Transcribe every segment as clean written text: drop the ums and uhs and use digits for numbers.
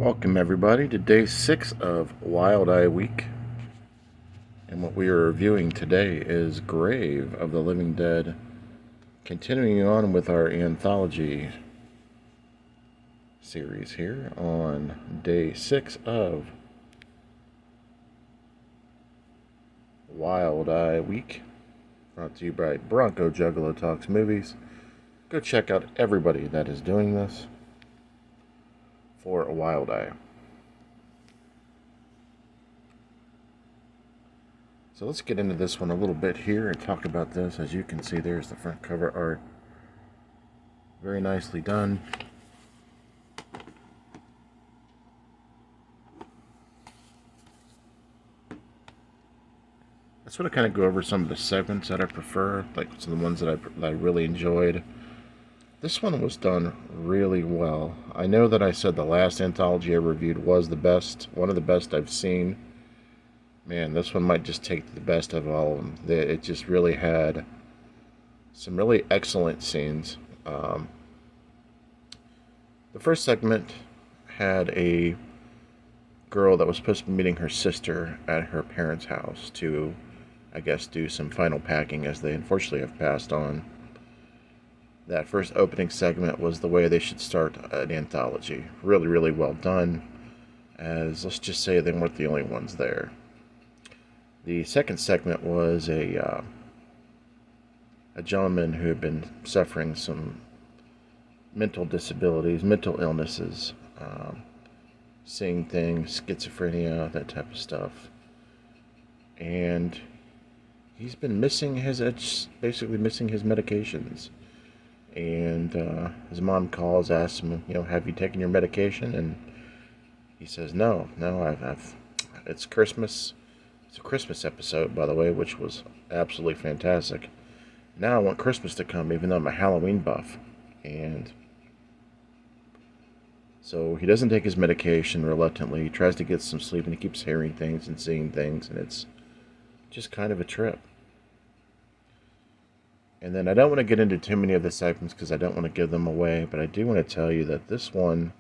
Welcome everybody to day 6 of Wild Eye Week. And what we are reviewing today is Grave of the Living Dead. Continuing on with our anthology series here on day 6 of Wild Eye Week. Brought to you by Bronco Juggalo Talks Movies. Go check out everybody that is doing this for a Wild Eye. So let's get into this one a little bit here and talk about this. As you can see, there's the front cover art. Very nicely done. I sort of kind of go over some of the segments that I prefer, like some of the ones that I really enjoyed. This one was done really well. I know that I said the last anthology I reviewed was the best, one of the best I've seen. Man, this one might just take the best of all of them. It just really had some really excellent scenes. The first segment had a girl that was supposed to be meeting her sister at her parents' house to, I guess, do some final packing, as they unfortunately have passed on. That first opening segment was the way they should start an anthology. Really, really well done, as let's just say they weren't the only ones there. The second segment was a gentleman who had been suffering some mental disabilities, mental illnesses, seeing things, schizophrenia, that type of stuff. And he's been missing basically missing his medications. And his mom calls, asks him, have you taken your medication? And he says, no, I've it's Christmas. It's a Christmas episode, by the way, which was absolutely fantastic. Now I want Christmas to come, even though I'm a Halloween buff. And so he doesn't take his medication reluctantly. He tries to get some sleep, and he keeps hearing things and seeing things, and it's just kind of a trip. And then I don't want to get into too many of the segments because I don't want to give them away, but I do want to tell you that this one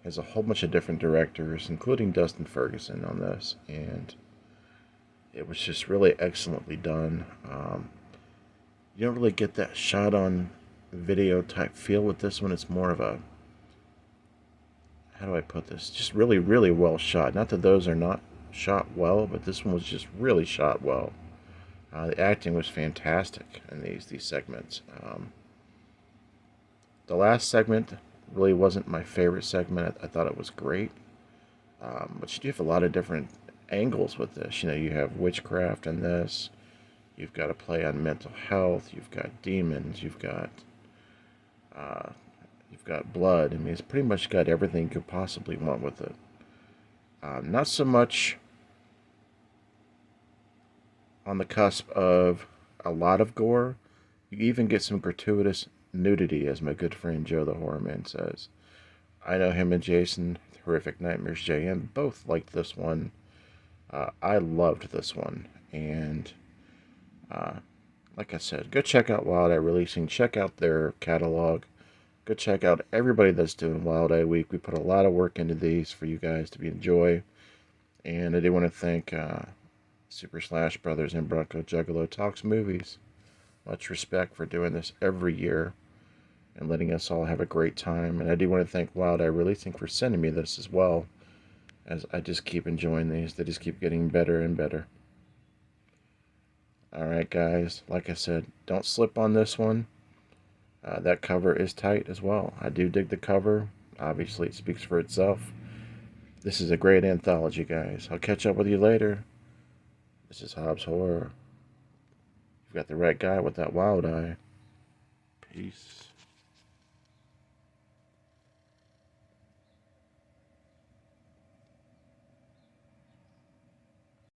has a whole bunch of different directors, including Dustin Ferguson on this, and it was just really excellently done. You don't really get that shot on video type feel with this one. It's more of a, how do I put this? Just really, really well shot. Not that those are not shot well, but this one was just really shot well. The acting was fantastic in these segments. The last segment really wasn't my favorite segment. I thought it was great. But you do have a lot of different angles with this. You have witchcraft in this. You've got a play on mental health. You've got demons. You've got blood. I mean, it's pretty much got everything you could possibly want with it. Not so much on the cusp of a lot of gore. You even get some gratuitous nudity, as my good friend Joe the Horror Man says. I know him and Jason, Horrific Nightmares JM, both liked this one. I loved this one. And like I said, go check out Wild Eye Releasing. Check out their catalog. Go check out everybody that's doing Wild Eye Week. We put a lot of work into these for you guys to enjoy. And I do want to thank Super Slash Brothers and Bronco Juggalo Talks Movies. Much respect for doing this every year and letting us all have a great time. And I do want to thank Wild Eye Releasing for sending me this as well, as I just keep enjoying these. They just keep getting better and better. Alright guys, like I said, don't slip on this one. That cover is tight as well. I do dig the cover. Obviously it speaks for itself. This is a great anthology, guys. I'll catch up with you later. This is Hobbs Horror. You've got the right guy with that wild eye. Peace.